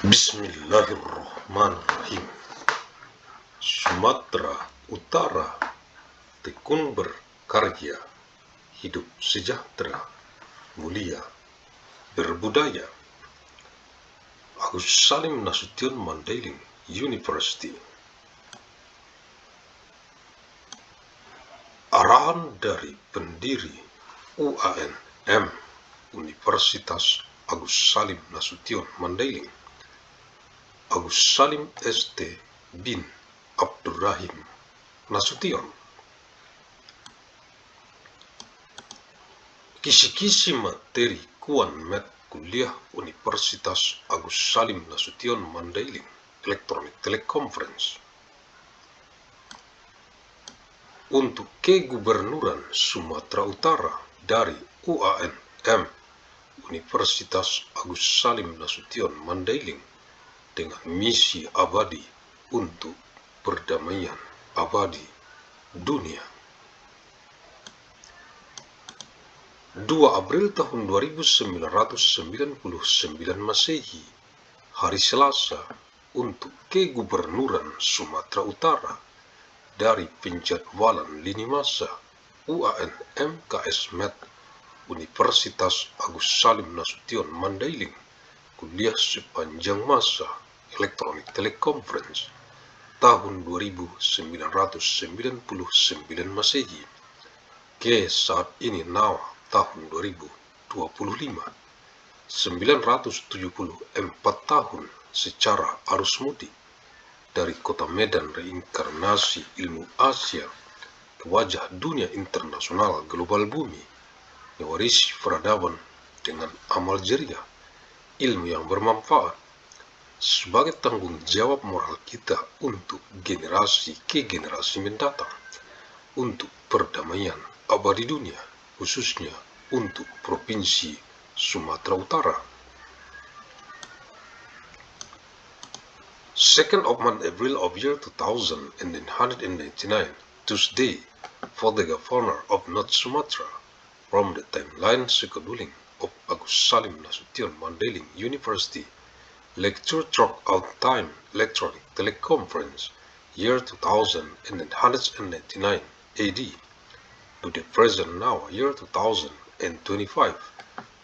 Bismillahirrahmanirrahim. Sumatera Utara tekun berkarya, hidup sejahtera, mulia, berbudaya. Agus Salim Nasution Mandailing University. Arahan dari pendiri UAN-M Universitas Agus Salim Nasution Mandailing, Agus Salim ST bin Abdurrahim Nasution. Kisi-kisi materi Kuan Met Kuliah Universitas Agus Salim Nasution Mandailing Electronic Teleconference. Untuk Kegubernuran Sumatera Utara dari UAN-M Universitas Agus Salim Nasution Mandailing dengan misi abadi untuk perdamaian abadi dunia. 2 April tahun 2999 Masehi, hari Selasa, untuk Kegubernuran Sumatera Utara dari penjadwalan lini masa UAN-M KS Met Universitas Agus Salim Nasution Mandailing, kuliah sepanjang masa Electronic Teleconference tahun 2999 Masehi ke saat ini Nawa tahun 2025, 974 tahun secara arus mudik dari kota Medan reinkarnasi ilmu Asia ke wajah dunia internasional global bumi, mewarisi peradaban dengan amal jariah, ilmu yang bermanfaat sebagai tanggung jawab moral kita untuk generasi ke generasi mendatang, untuk perdamaian abadi dunia, khususnya untuk Provinsi Sumatera Utara. 2nd of month April of year 2999, Tuesday, for the Governor of North Sumatra, from the timeline scheduling of Agus Salim Nasution Mandailing University, lecture throughout time electronic teleconference, year 2999 AD, to the present now, year 2025,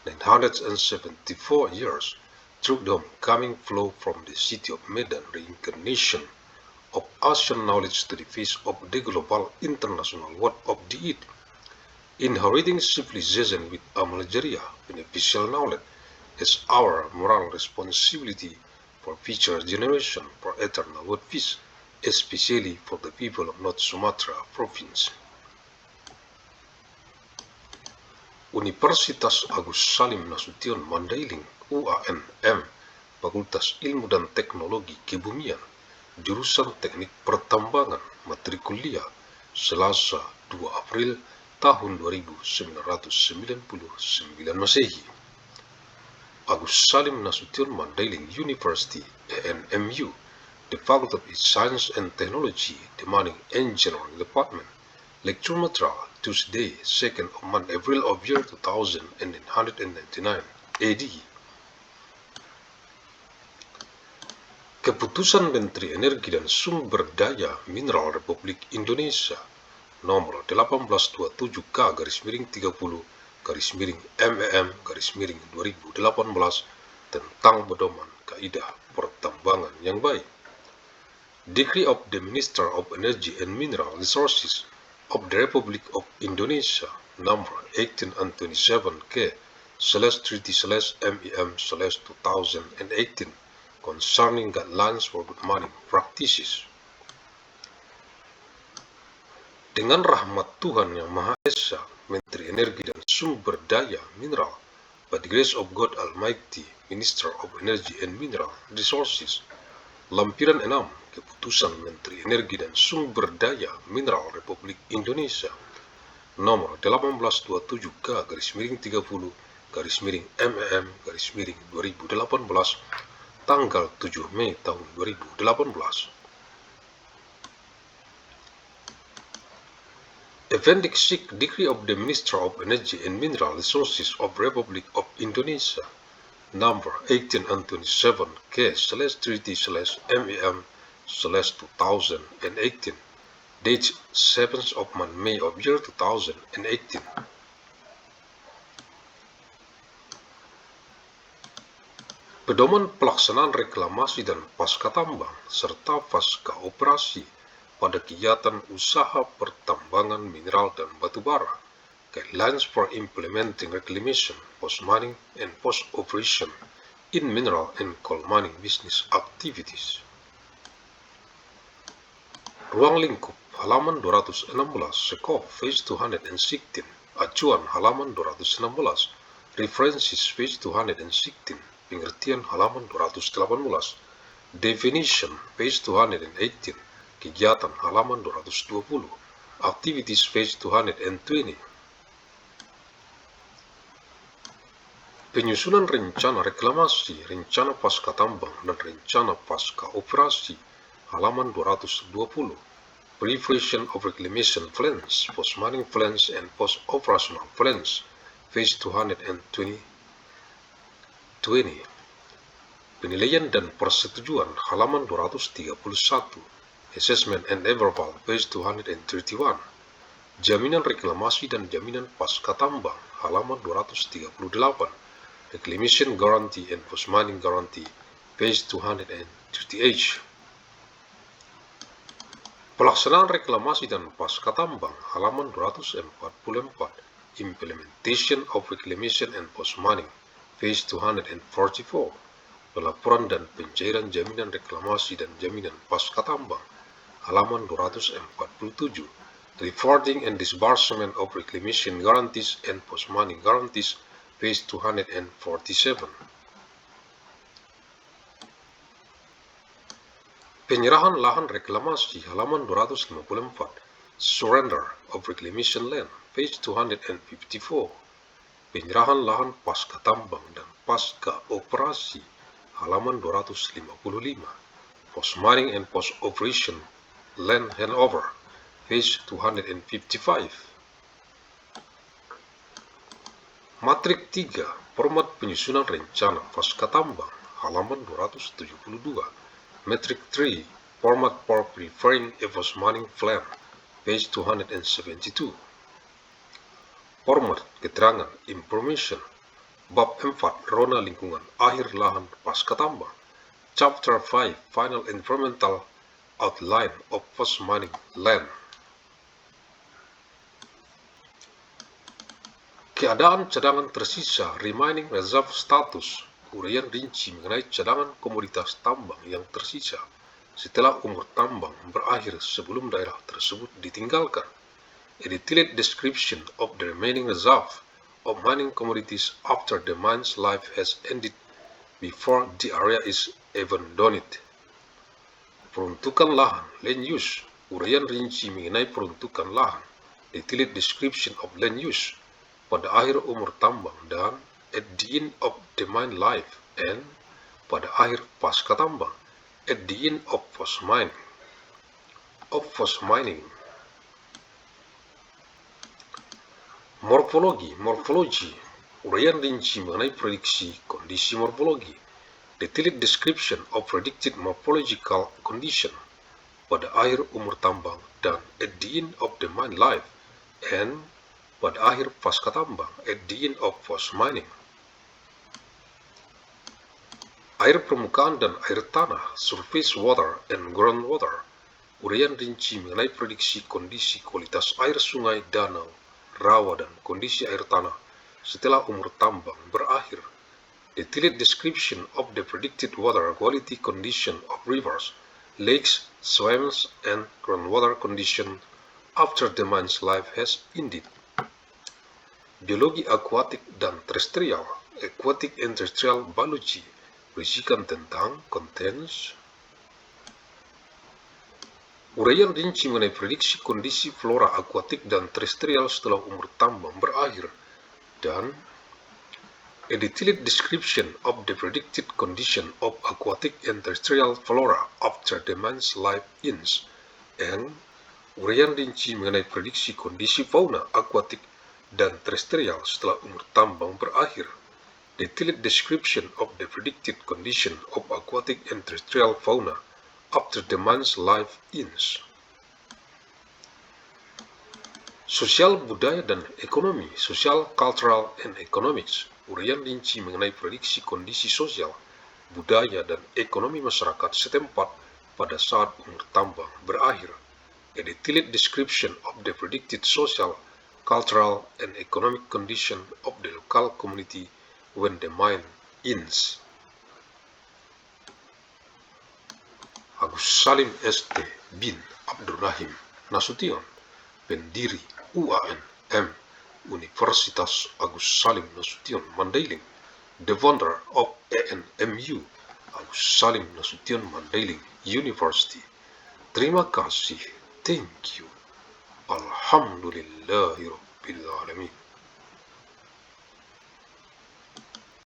974 years, through the coming flow from the city of Medan, reincarnation of Asian knowledge to the face of the global international world of the Eid, inheriting civilization with amal jariah, beneficial knowledge, as our moral responsibility for future generation, for eternal world peace, especially for the people of North Sumatra Province. Universitas Agus Salim Nasution Mandailing UAN-M, Fakultas Ilmu dan Teknologi Kebumian, jurusan Teknik Pertambangan, matrikuliah, Selasa 2 April tahun 2999 Masehi. Agus Salim Nasution Mandailing University ANMU, the Faculty of Science and Technology, the Mining Engineering Department, lecture material, Tuesday, 2nd of month April of year 2999 AD. Keputusan Menteri Energi dan Sumber Daya Mineral Republik Indonesia nomor 1827K/MEM/2018 tentang pedoman kaidah pertambangan yang baik. Decree of the Minister of Energy and Mineral Resources of the Republic of Indonesia number 1827K/Treaty/MEM/2018 concerning guidelines for good mining practices. Dengan rahmat Tuhan Yang Maha Esa, Menteri Energi dan Sumber Daya Mineral, by the grace of God Almighty, Minister of Energy and Mineral Resources, lampiran 6, Keputusan Menteri Energi dan Sumber Daya Mineral Republik Indonesia nomor 1827K/30/MEM/2018 tanggal 7 Mei tahun 2018. Appendix 6 Decree of the Minister of Energy and Mineral Resources of Republic of Indonesia number 18 and 27 K/treaty/MEM/2018, date 7th of May of year 2018. Pedoman pelaksanaan reklamasi dan pasca tambang serta pasca operasi pada kegiatan usaha pertambangan mineral dan batu bara, guidelines for implementing reclamation, post-mining, and post-operation in mineral and coal mining business activities. Ruang lingkup halaman 216, Sekop page 216, acuan halaman 216, references page 216, pengertian halaman 218, definition page 218, kegiatan halaman 220, activities page 220. Penyusunan rencana reklamasi, rencana pasca tambang, dan rencana pasca operasi halaman 220. Preparation of reclamation plans, post-mining plans, and post-operational plans, page 220. Penilaian dan persetujuan halaman 231. Assessment and approval, page 231. Jaminan reklamasi dan jaminan pasca tambang halaman 238. Reclamation guarantee and post-mining guarantee, page 238. Pelaksanaan reklamasi dan pasca tambang halaman 244. Implementation of reclamation and post-mining, page 244. Pelaporan dan pencairan jaminan reklamasi dan jaminan pasca tambang halaman 247. Reporting and disbursement of reclamation guarantees and post-mining guarantees, page 247. Penyerahan lahan reklamasi halaman 254. Surrender of reclamation land, page 254. Penyerahan lahan pasca tambang dan pasca operasi halaman 255. Post-mining and post-operation land handover, page 255. Matrik 3, format penyusunan rencana pasca tambang halaman 272. Metric 3, format for preparing a post-mining plan, page 272. Format keterangan information bab 4, rona lingkungan akhir lahan pasca tambang, chapter 5, final environmental outline of post-mining land. Keadaan cadangan tersisa remaining reserve status, uraian rinci mengenai cadangan komoditas tambang yang tersisa setelah umur tambang berakhir sebelum daerah tersebut ditinggalkan. A detailed description of the remaining reserve of mining commodities after the mine's life has ended before the area is abandoned. Peruntukan lahan, land use, uraian rinci mengenai peruntukan lahan, detailed description of land use pada akhir umur tambang dan at the end of the mine life, and pada akhir pasca tambang at the end of post-mining. Morfologi, uraian rinci mengenai prediksi kondisi morfologi, detailed description of predicted morphological condition pada akhir umur tambang dan at the end of the mine life, and pada akhir pasca tambang at the end of post-mining. Air permukaan dan air tanah, surface water and groundwater, uraian rinci mengenai prediksi kondisi kualitas air sungai, danau, rawa, dan kondisi air tanah setelah umur tambang berakhir. Detailed description of the predicted water quality condition of rivers, lakes, swamps, and groundwater condition after the mine's life has ended. Biologi akuatik dan terestrial, aquatic and terrestrial biology, berisikan tentang contents. Uraian rinci mengenai prediksi kondisi flora akuatik dan terestrial setelah umur tambang berakhir, dan a detailed description of the predicted condition of aquatic and terrestrial flora after the mine's life ends, and uraian rinci mengenai prediksi kondisi fauna akuatik dan terestrial setelah umur tambang berakhir. Detailed description of the predicted condition of aquatic and terrestrial fauna after the man's life ends. Sosial, budaya, dan ekonomi, social, cultural, and economics, uraian rinci mengenai prediksi kondisi sosial, budaya, dan ekonomi masyarakat setempat pada saat umur tambang berakhir. A detailed description of the predicted social, cultural, and economic condition of the local community when the mine ends. Agus Salim St. bin Abdurrahim Nasution, pendiri UAN Universitas Agus Salim Nasution Mandailing, the founder of ANMU, Agus Salim Nasution Mandailing University. Terima kasih, thank you, alhamdulillahirabbil alamin.